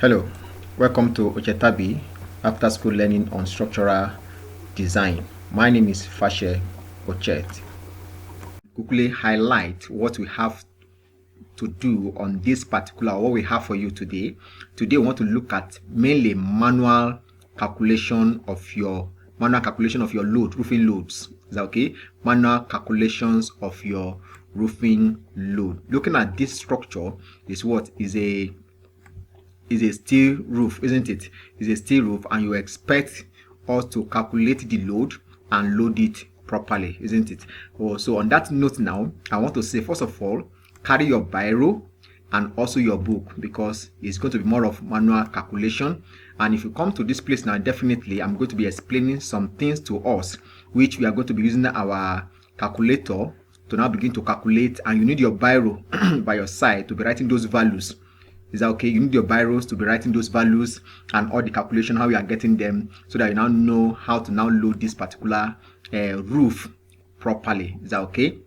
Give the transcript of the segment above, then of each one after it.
Hello, welcome to Ochetabi After School Learning on Structural Design. My name is Fashe Ochet. Quickly highlight what we have to do on this particular, what we have for you today. Today we want to look at mainly manual calculation of your load, roofing loads. Is that okay? Manual calculations of your roofing load. Looking at this structure is a steel roof, isn't it? It's a steel roof, and you expect us to calculate the load and load it properly, isn't it? So on that note now, I want to say, first of all, carry your biro and also your book, because it's going to be more of manual calculation. And if you come to this place now, definitely I'm going to be explaining some things to us, which we are going to be using our calculator to now begin to calculate. And you need your biro by your side to be writing those values. Is that okay? You need your biros to be writing those values and all the calculation, how you are getting them, so that you now know how to now load this particular roof properly. Is that okay?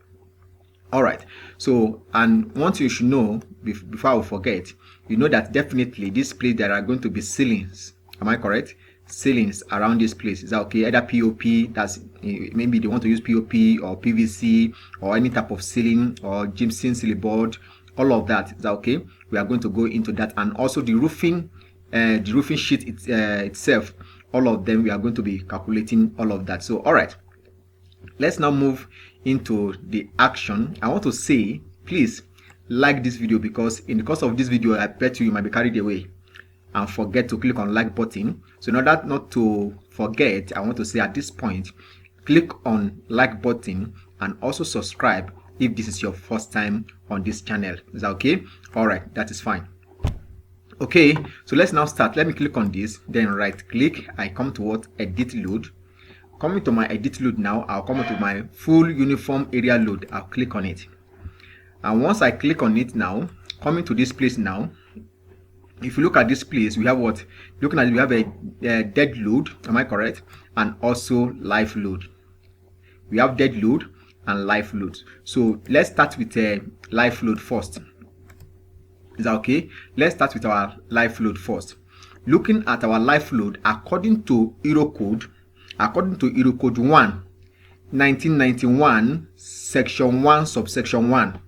All right. So, and one thing you should know before I forget, you know that definitely this place there are going to be ceilings. Am I correct? Ceilings around this place. Is that okay? Either POP, that's maybe they want to use POP or PVC or any type of ceiling or gypsum ceiling board. All of that. Is that okay? We are going to go into that, and also the roofing sheet itself. All of them, we are going to be calculating all of that. So, all right, let's now move into the action. I want to say, please like this video, because in the course of this video, I bet you might be carried away and forget to click on like button. So in order not to forget, I want to say at this point, click on like button and also subscribe if this is your first time on this channel. Is that okay? All right, that is fine. Okay, so let's now start. Let me click on this, then right click. I come to what? Edit load. Coming to my edit load now, I'll come to my full uniform area load. I'll click on it, and once I click on it now, coming to this place now, if you look at this place, we have what? Looking at it, we have a dead load. Am I correct? And also live load. We have dead load and live load. So let's start with a live load first. Is that okay? Let's start with our live load first. Looking at our live load according to Euro Code 1, 1991, section 1, subsection 1,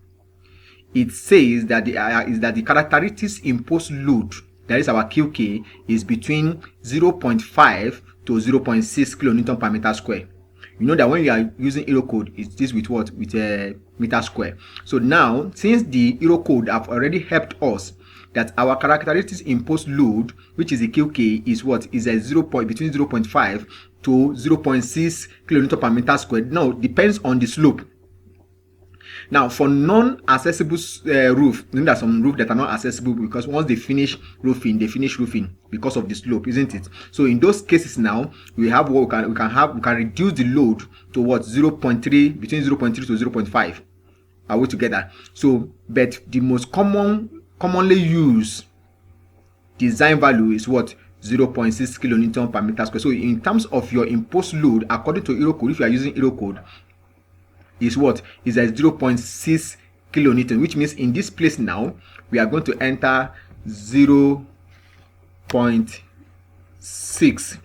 it says that the characteristics imposed load, that is our QK, is between 0.5 to 0.6 kilonewton per meter square. You know that when you are using Euro code, it is with what? With a meter square. So now, since the Euro code have already helped us that our characteristics imposed load, which is the QK, is what? Is a between 0.5 to 0.6 kilonewton per meter square. Now, depends on the slope. Now, for non-accessible roof, you know, there are some roofs that are not accessible because once they finish roofing because of the slope, isn't it? So in those cases now, we have what we can reduce the load to what? 0.3, between 0.3 to 0.5. Are we together? So, but the most commonly used design value is what? 0.6 kilonewton per meter square. So in terms of your imposed load, according to Euro code, if you are using Euro code, is what? Is at 0.6 kilonewton, which means in this place now we are going to enter 0.6.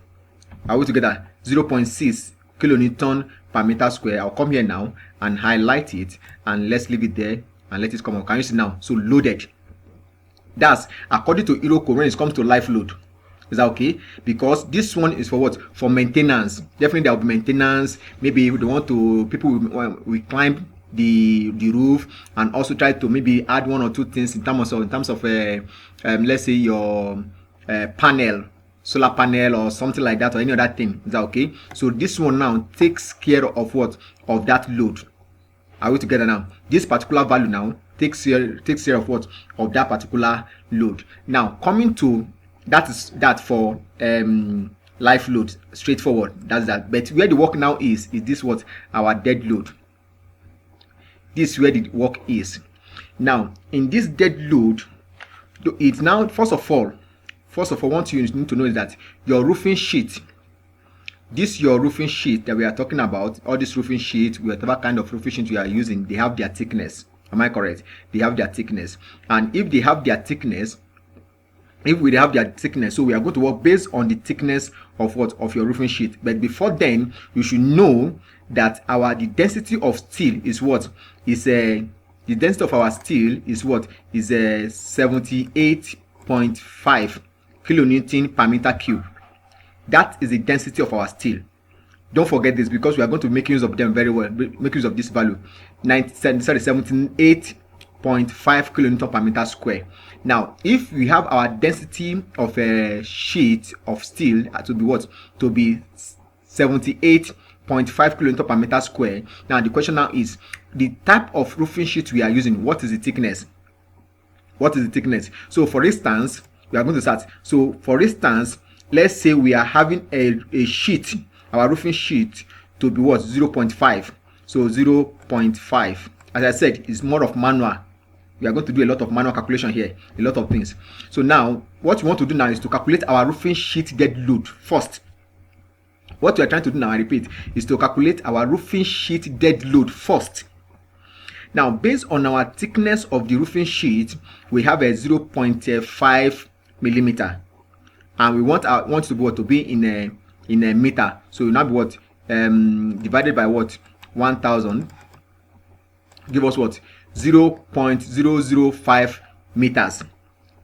Are we together? 0.6 kilonewton per meter square. I'll come here now and highlight it, and let's leave it there and let it come on. Can you see now? So loaded. That's according to Euro code when it comes to live load. Is that okay? Because this one is for what? For maintenance. Definitely there will be maintenance. Maybe they want to, people will climb the roof and also try to maybe add one or two things in terms of let's say your panel, solar panel or something like that, or any other thing. Is that okay? So this one now takes care of what? Of that load. Are we together now? This particular value now takes care of what? Of that particular load. Now coming to that for live load, straightforward. That's that. But where the work now is this what? Our dead load. This is where the work is. Now in this dead load, it's now first of all what you need to know is that your roofing sheet, your roofing sheet that we are talking about, all this roofing sheet, whatever kind of roofing sheet we are using, they have their thickness. Am I correct? They have their thickness, and if they have their thickness, if we have their thickness. So we are going to work based on the thickness of what, of your roofing sheet. But before then, you should know that the density of steel is what is the density of our steel is what is 78.5 kilonewton per meter cube. That is the density of our steel. Don't forget this, because we are going to make use of them very well. Make use of this value, 78.5 kilonewton per meter square. Now, if we have our density of a sheet of steel to be what, to be 78.5 kilonewton per meter square. Now the question now is the type of roofing sheet we are using. What is the thickness? What is the thickness? So for instance, we are going to start. So for instance, let's say we are having a sheet, our roofing sheet, to be what, 0.5. So 0.5, as I said, is more of manual. We are going to do a lot of manual calculation here, a lot of things. So now what we want to do now is to calculate our roofing sheet dead load first. What we are trying to do now, I repeat, is to calculate our roofing sheet dead load first. Now, based on our thickness of the roofing sheet, we have a 0.5 millimeter, and we want to be in a meter. So it will now be what, divided by what, 1000, give us what, 0.005 meters.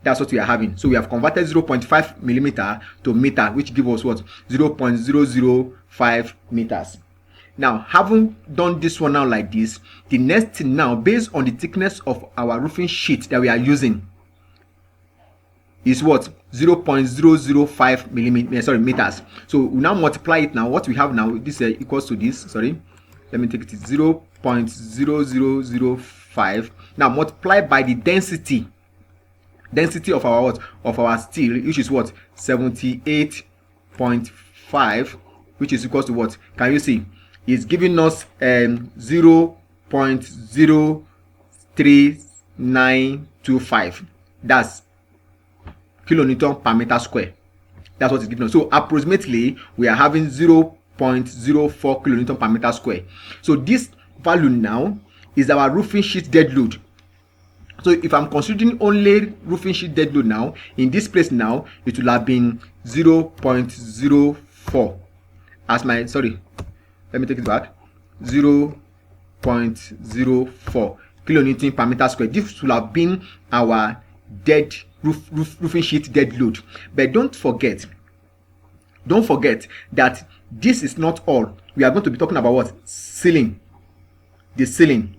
That's what we are having. So we have converted 0.5 millimeter to meter, which gives us what, 0.005 meters. Now, having done this one now like this, the next thing now, based on the thickness of our roofing sheet that we are using, is what, 0.005 meters. So we now multiply it now. What we have now, this equals to this. Sorry, let me take it to 0.0005. Now multiply by the density of our what, of our steel, which is what, 78.5, which is equals to what? Can you see? It's giving us 0.03925. That's kilonewton per meter square. That's what it's giving us. So approximately we are having 0.04 kilonewton per meter square. So this value now is our roofing sheet dead load. So if I'm considering only roofing sheet dead load now, in this place now, it will have been 0.04 as my, sorry, let me take it back, 0.04 kilonewton per meter square. This will have been our dead roofing sheet dead load. But don't forget that this is not all. We are going to be talking about what? Ceiling. The ceiling.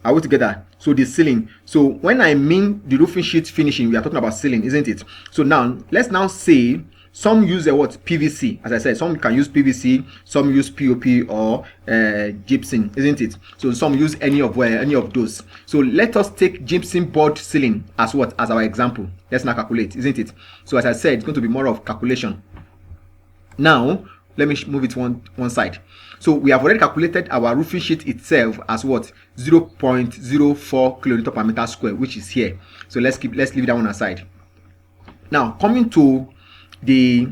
Are we together? So the ceiling. So when I mean the roofing sheet finishing, we are talking about ceiling, isn't it? So now let's now say some use what? PVC. As I said, some can use PVC, some use POP or gypsum, isn't it? So some use any of those. So let us take gypsum board ceiling as what? As our example. Let's now calculate, isn't it? So as I said, it's going to be more of calculation. Now let me move it one side. So we have already calculated our roofing sheet itself as what? 0.04 kilonewton per meter square, which is here. So let's leave that one aside. Now coming to the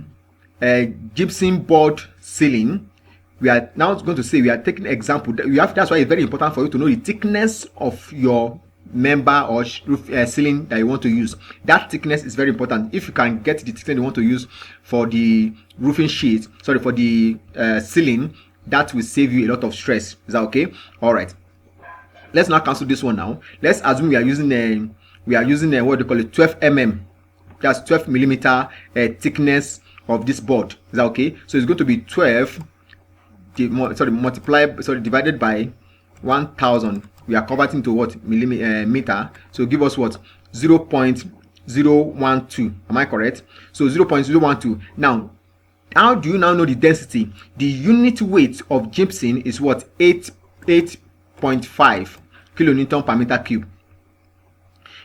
gypsum board ceiling, we are now going to say we are taking an example. That's why it's very important for you to know the thickness of your member or roof ceiling that you want to use. That thickness is very important. If you can get the thickness you want to use for the roofing sheet, sorry, for the ceiling, that will save you a lot of stress. Is that okay? All right. Let's now cancel this one now. Let's assume we are using what they call it, 12 mm. That's 12 millimeter thickness of this board. Is that okay? So it's going to be 12 divided by 1000. We are converting to what? Meter. So give us what? 0.012. Am I correct? So 0.012. Now, how do you now know the density? The unit weight of gypsum is what? 8.5 kilonewton per meter cube.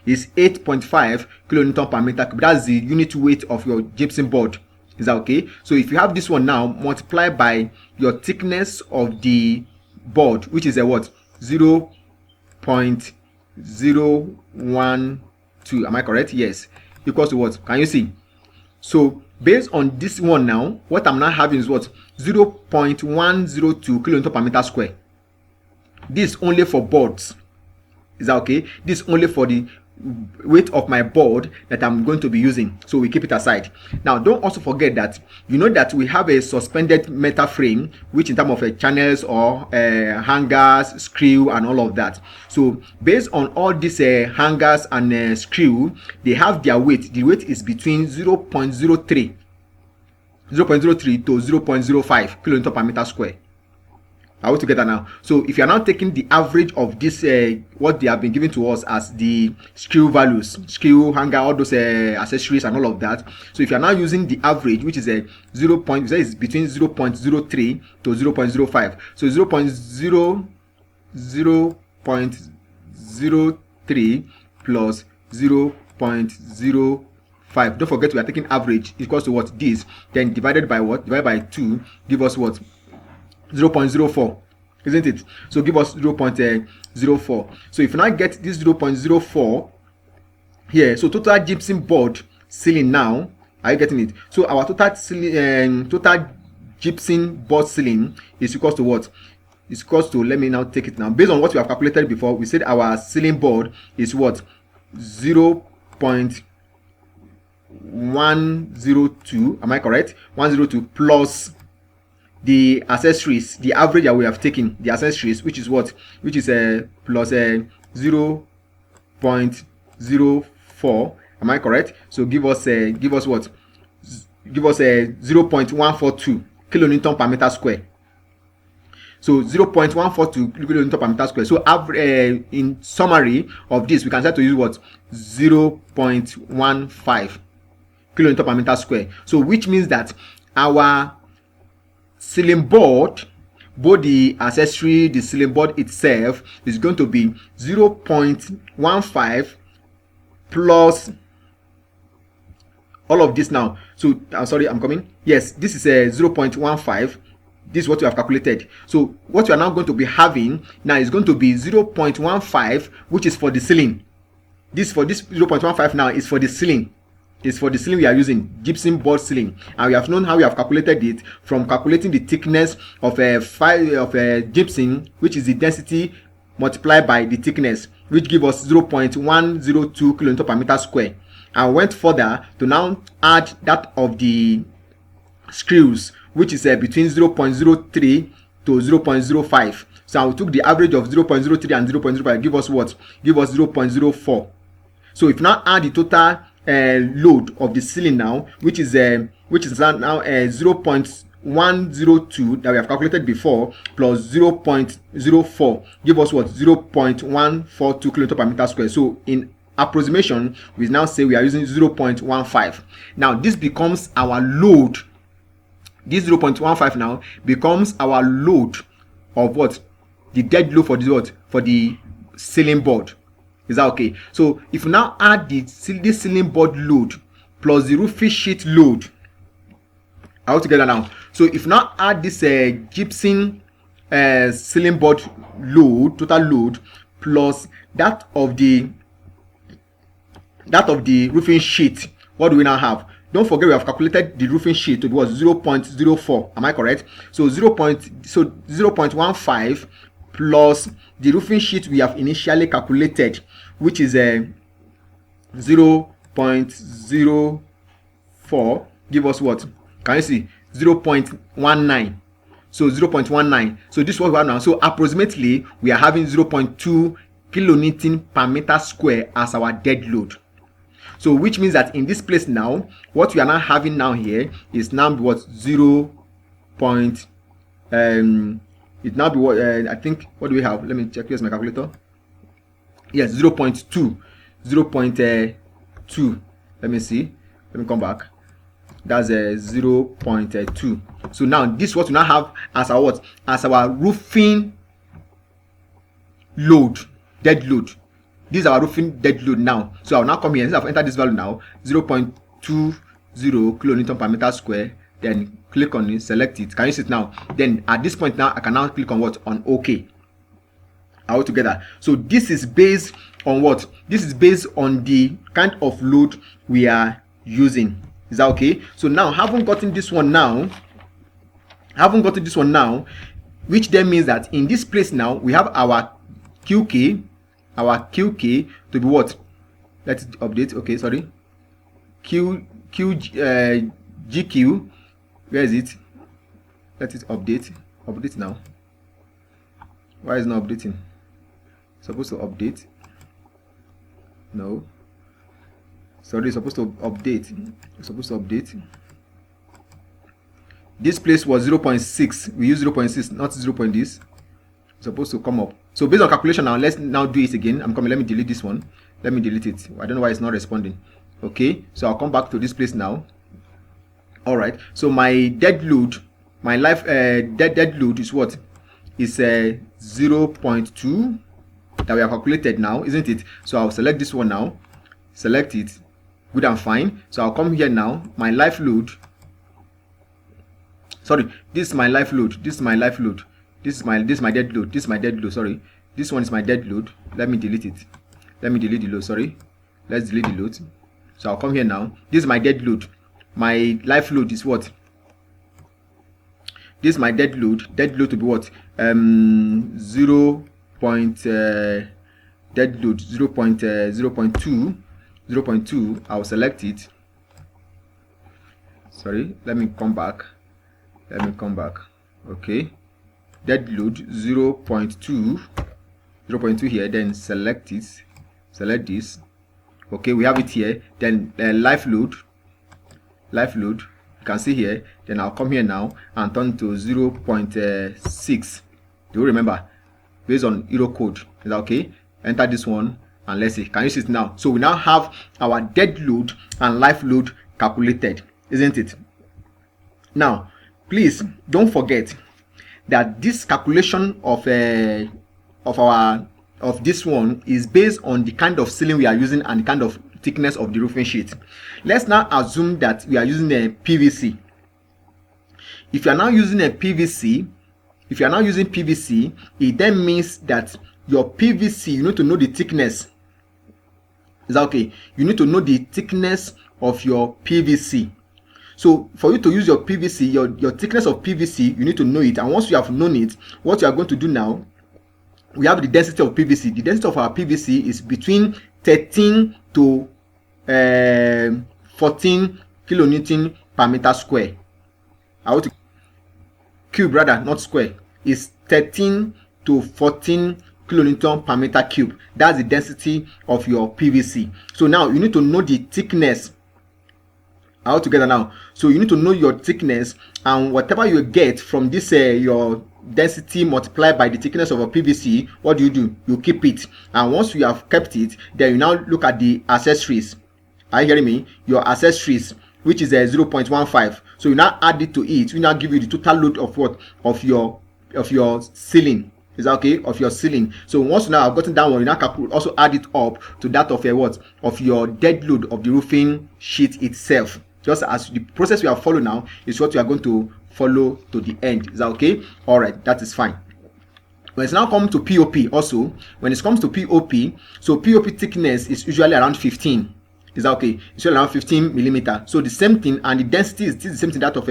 Is 8.5 kilonewton per meter cube. That's the unit weight of your gypsum board. Is that okay? So if you have this one now, multiply by your thickness of the board, which is a what? 0.012. Am I correct? Yes. Equals to what? Can you see? So based on this one now, what I'm now having is what? 0.102 kilonewton per meter square. This only for boards. Is that okay? This only for the weight of my board that I'm going to be using. So we keep it aside. Now don't also forget that you know that we have a suspended metal frame, which in terms of channels or hangers, screw and all of that. So based on all these hangers and screw, they have their weight. The weight is between 0.03 to 0.05 kilonewton per meter square. Are we together now? So if you are now taking the average of this, what they have been given to us as the screw values, screw, hanger, all those accessories and all of that. So if you are now using the average, which is a 0. Is between 0.03 to 0.05. So 0.03 plus 0.05. Don't forget we are taking average equals to what? This. Then divided by what? Divided by 2. Give us what? 0.04, isn't it? So give us 0.04. So if you now get this 0.04 here, so total gypsum board ceiling now, are you getting it? So our total ceiling, total gypsum board ceiling is equals to what? Is equals to, let me now take it now. Based on what we have calculated before, we said our ceiling board is what? 0.102. Am I correct? 102 plus the accessories, the average that we have taken, the accessories, which is what? Which is plus 0.04. Am I correct? So give us what? Give us 0.142 kilonewton per meter square. So 0.142 kilonewton per meter square. So in summary of this, we can start to use what? 0.15 kilonewton per meter square. So which means that our ceiling board, both the accessory, the ceiling board itself, is going to be 0.15 plus all of this now. So I'm sorry, I'm coming. Yes, this is a 0.15. This is what we have calculated. So what we are now going to be having now is going to be 0.15, which is for the ceiling. This 0.15 now is for the ceiling. Is for the ceiling we are using, gypsum board ceiling, and we have known how we have calculated it from calculating the thickness of a gypsum, which is the density multiplied by the thickness, which give us 0.102 kilonewton per meter square, and went further to now add that of the screws, which is between 0.03 to 0.05. So we took the average of 0.03 and 0.05, give us what? Give us 0.04. So if you now add the total load of the ceiling now, which is now 0.102 that we have calculated before, plus 0.04, give us what? 0.142 kilonewton per meter square. So in approximation, we now say we are using 0.15. Now this becomes our load. This 0.15 now becomes our load of what? The dead load for the what? For the ceiling board. Is that okay? So if you now add this ceiling board load plus the roofing sheet load, all together now. So if you now add this gypsum ceiling board load, total load, plus that of the roofing sheet, what do we now have? Don't forget we have calculated the roofing sheet to be what? 0.04. Am I correct? So 0.15 plus the roofing sheet we have initially calculated, which is 0.04, give us what? Can you see? 0.19. So 0.19. So this is what we have now. So approximately we are having 0.2 kilonewton per meter square as our dead load. So which means that in this place now, what we are now having now here is now what? 0. It now be what? I think, what do we have? Let me check. Here's my calculator. Yes, 0.2. 0.2. Let me see. Let me come back. That's 0.2. So now this is what we now have as our what? As our roofing load, dead load. This is our roofing dead load now. So I'll now come here. Since I've entered this value now, 0.20 kilonewton per meter square. Then click on it, select it. Can you see it now? Then at this point now, I can now click on what? On OK. All together. So this is based on what? This is based on the kind of load we are using. Is that okay? So now, having gotten this one now, which then means that in this place now, we have our QK to be what? Let it update. Okay, sorry. GQ, where is it? Let it update. Update now. Why is it not updating? It's supposed to update. No. Sorry, it's supposed to update. It's supposed to update. This place was 0.6. We use 0.6, not 0. This. It's supposed to come up. So based on calculation now, let's now do it again. I'm coming. Let me delete this one. Let me delete it. I don't know why it's not responding. Okay, so I'll come back to this place now. All right. So my dead load, my life dead load is what? Is 0.2 that we have calculated now, isn't it? So I'll select this one now. Select it. Good and fine. So I'll come here now. My life load. Sorry, this is my life load. This is my life load. This is my dead load. This is my dead load. Sorry, this one is my dead load. Let me delete it. Let me delete the load. Sorry, let's delete the load. So I'll come here now. This is my dead load. My life load is what? This is my dead load. Dead load to be what? 0. Dead load 0.2. I'll select it. Sorry, let me come back. Okay, dead load 0.2 here. Then select it. Select this. Okay, we have it here. Then life load, you can see here. Then I'll come here now and turn to 0.6. Do you remember? Based on Euro code. Is that okay? Enter this one and let's see. Can you see it now? So we now have our dead load and life load calculated, isn't it? Now, please don't forget that this calculation of this one is based on the kind of ceiling we are using and the kind of thickness of the roofing sheet. Let's now assume that we are using a PVC. If you are now using a PVC, it then means that your PVC, you need to know the thickness. Is that okay? You need to know the thickness of your PVC. So for you to use your PVC, your thickness of PVC, you need to know it. And once you have known it, what you are going to do now, we have the density of PVC. The density of our PVC is between 13 to 14 kilonewton per meter square. I want to cube rather, not square. Is 13 to 14 kilonewton per meter cube. That's the density of your PVC. So now you need to know the thickness all together now. So you need to know your thickness, and whatever you get from this your density multiplied by the thickness of a PVC, what do? You keep it. And once you have kept it, then you now look at the accessories. Are you hearing me? Your accessories, which is 0.15. So you now add it to it. We now give you the total load of what? Of your ceiling. Is that okay? Of your ceiling. So once you now have gotten that one, you now also add it up to that of what? Of your dead load of the roofing sheet itself. Just as the process we have followed now is what we are going to follow to the end. Is that okay? All right, that is fine. When it's now come to POP also, when it comes to POP, so POP thickness is usually around 15. Is that okay? It's usually around 15 millimeter. So the same thing, and the density is the same thing that of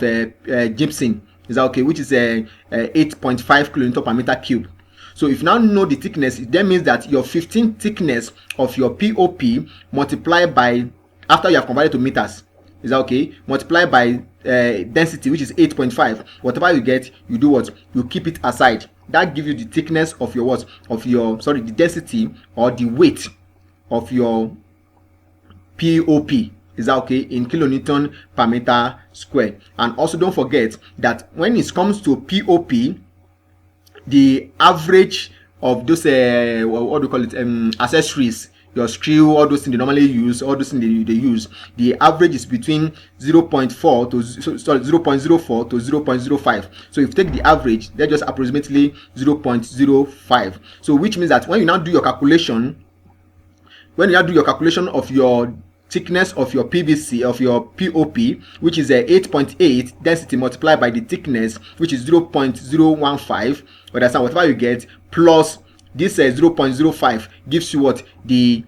a gypsum. Is that okay? Which is 8.5 kilonewton per meter cube. So if you now know the thickness, it then means that your 15 thickness of your POP multiplied by, after you have converted to meters, is that okay? Multiplied by density, which is 8.5. Whatever you get, you do what? You keep it aside. That gives you the thickness of your what? Of your, sorry, the density or the weight of your POP. Is that okay? In kilonewton per meter square. And also don't forget that when it comes to POP, the average of those what do you call it, accessories, your screw, all those things they normally use, all those things they use, the average is between 0.04 to 0.05. So if you take the average, they're just approximately 0.05. So which means that when you now do your calculation, of your thickness of your PVC, of your POP, which is 8.8 density multiplied by the thickness, which is 0.015, understand, whatever you get, plus this 0.05 gives you what? The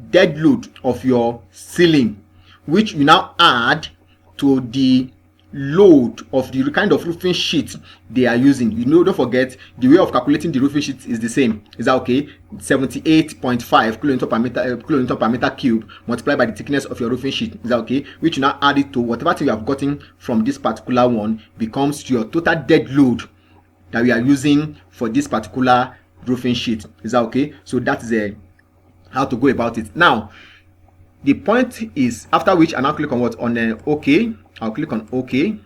dead load of your ceiling, which you now add to the load of the kind of roofing sheet they are using. You know, don't forget the way of calculating the roofing sheet is the same. Is that okay? 78.5 kilonewton per meter cube multiplied by the thickness of your roofing sheet. Is that okay? Which you now add it to whatever thing you have gotten from this particular one becomes your total dead load that we are using for this particular roofing sheet. Is that okay? So that is how to go about it. Now, the point is, after which I now click on what? On OK. I'll click on OK.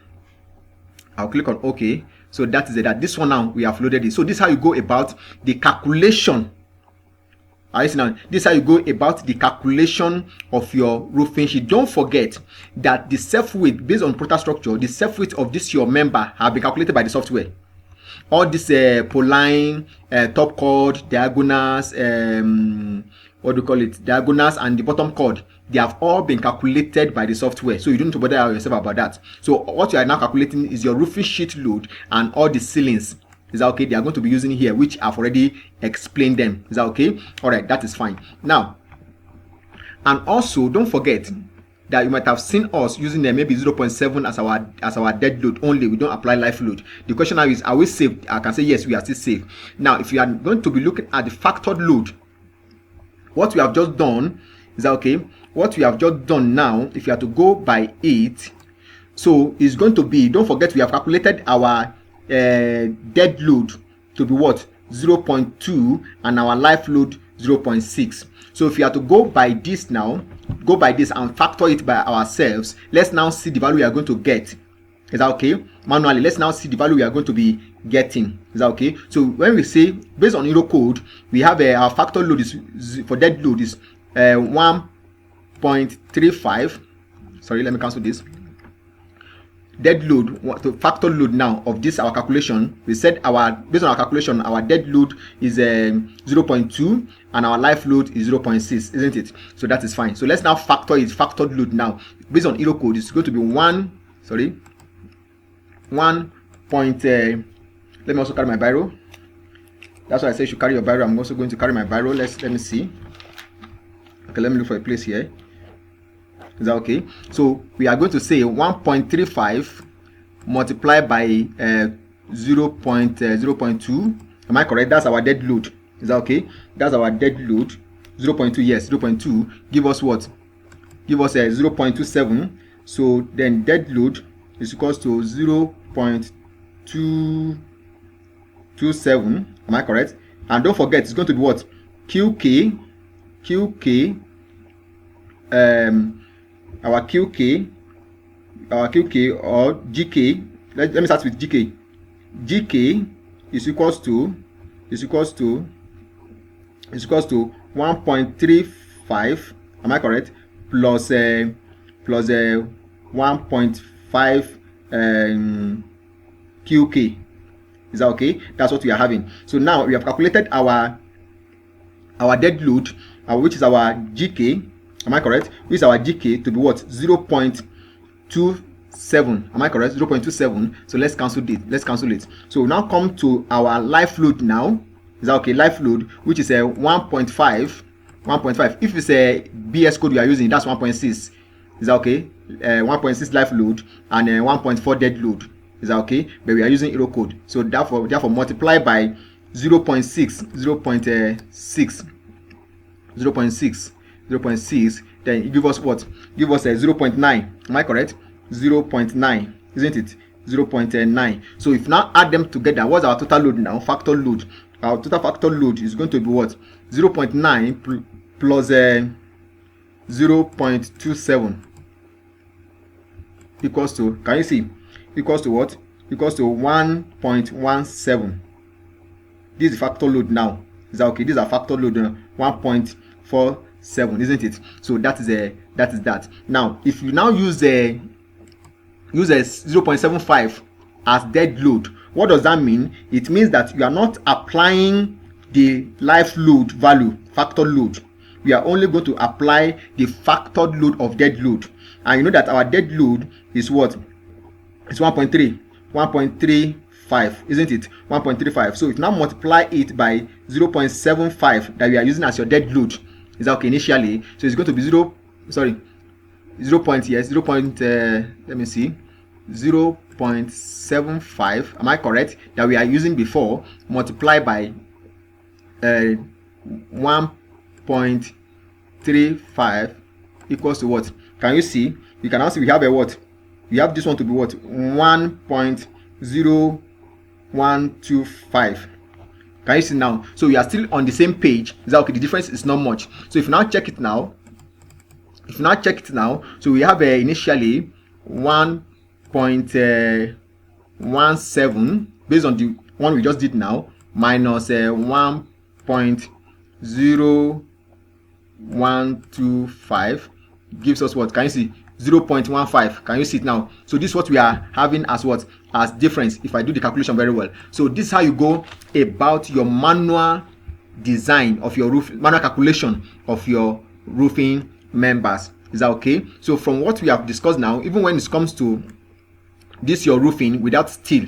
I'll click on OK. So that is that. This one now we have loaded it. So this is how you go about the calculation. Alright, now this is how you go about the calculation of your roofing sheet. Don't forget that the self weight based on Protastructure, the self weight of this your member have been calculated by the software. All this poline, top chord, diagonals, what do you call it, diagonals, and the bottom chord, they have all been calculated by the software, so you don't need to bother yourself about that. So what you are now calculating is your roofing sheet load and all the ceilings. Is that okay? They are going to be using here, which I've already explained them. Is that okay? All right, that is fine. Now, and also don't forget that you might have seen us using maybe 0.7 as our dead load only. We don't apply life load. The question now is, are we safe? I can say yes, we are still safe. Now, if you are going to be looking at the factored load, what we have just done, is that okay? What we have just done now, if you have to go by it, so it's going to be, don't forget we have calculated our dead load to be what? 0.2 and our life load 0.6. So if you have to go by this now, go by this and factor it by ourselves, let's now see the value we are going to get. Is that okay? Manually, let's now see the value we are going to be getting. Is that okay? So when we say based on Euro code, we have our factor load is for dead load is 1.35. Sorry, let me cancel this. Dead load to factor load now of this our calculation. We said based on our calculation, our dead load is 0.2 and our life load is 0.6, isn't it? So that is fine. So let's now factor it. Factored load now based on Euro code is going to be 1. Let me also carry my biro. That's why I say you should carry your biro. I'm also going to carry my biro. Let me see. Okay, let me look for a place here. Is that okay? So we are going to say 1.35 multiplied by 0.2. Am I correct? That's our dead load. Is that okay? That's our dead load. 0.2, yes, 0.2. Give us what? Give us 0.27. So then dead load is equals to 0.227. Am I correct? And don't forget, it's going to be what? QK, our QK or GK. Let me start with GK. GK is equals to 1.35. Am I correct? Plus 1.5 QK. Is that okay? That's what we are having. So now we have calculated our dead load, which is our GK. Am I correct? Which is our GK to be what? 0.27. Am I correct? 0.27. So let's cancel it. So now come to our life load now. Is that okay? Life load, which is a 1.5. 1.5. If it's a BS code we are using, that's 1.6. Is that okay? 1.6 life load and 1.4 dead load. Is that okay? But we are using Euro code. So therefore multiply by 0.6, then it give us what? Give us a 0.9. Am I correct? 0.9, isn't it? 0.9. So if now add them together, what's our total load now? Factor load. Our total factor load is going to be what? 0.9 plus 0.27 equals to, can you see? Equals to what? Equals to 1.17. This is factor load now. Is that okay? This is our factor load 1.47, isn't it? So that is that. Now, if you now use a 0.75 as dead load, what does that mean? It means that you are not applying the life load value, factor load. We are only going to apply the factored load of dead load. And you know that our dead load is what? It's 1.35, isn't it? 1.35. So if you now multiply it by 0.75 that we are using as your dead load, is that okay initially? So it's going to be 0. Let me see. 0.75, am I correct, that we are using before, multiplied by 1.35 equals to what? Can you see? You can also, we have a what? We have this one to be what? 1.0125. Can you see now? So we are still on the same page. Is that okay? The difference is not much. So if you now check it now, so we have initially 1.17 based on the one we just did now, minus 1.0125 gives us what? Can you see? 0.15. Can you see it now? So this is what we are having as what? As difference, if I do the calculation very well. So this is how you go about your manual design of your roof, manual calculation of your roofing members. Is that okay? So from what we have discussed now, even when it comes to this your roofing without steel,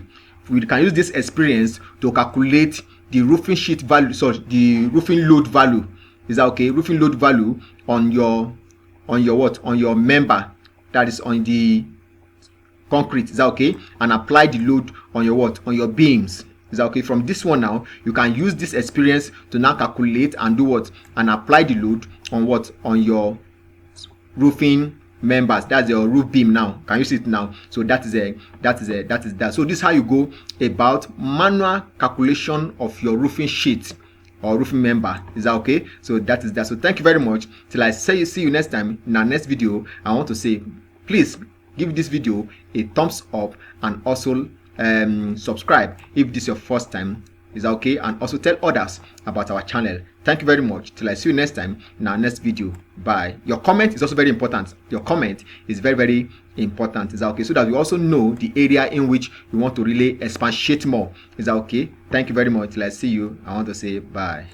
we can use this experience to calculate the roofing sheet value, so the roofing load value. Is that okay? Roofing load value on your what? On your member, that is on the concrete. Is that okay? And apply the load on your what? On your beams. Is that okay? From this one now, you can use this experience to now calculate and do what? And apply the load on what? On your roofing members. That's your roof beam now. Can you see it now? So that is that. So this is how you go about manual calculation of your roofing sheet or roofing member. Is that okay? So that is that. So thank you very much. Till I see you next time in our next video. I want to say, please give this video a thumbs up and also subscribe if this is your first time. Is that okay? And also tell others about our channel. Thank you very much. Till I see you next time in our next video. Bye. Your comment is also very important. Your comment is very, very important. Is that okay? So that we also know the area in which we want to really expatiate more. Is that okay? Thank you very much. Till I see you, I want to say bye.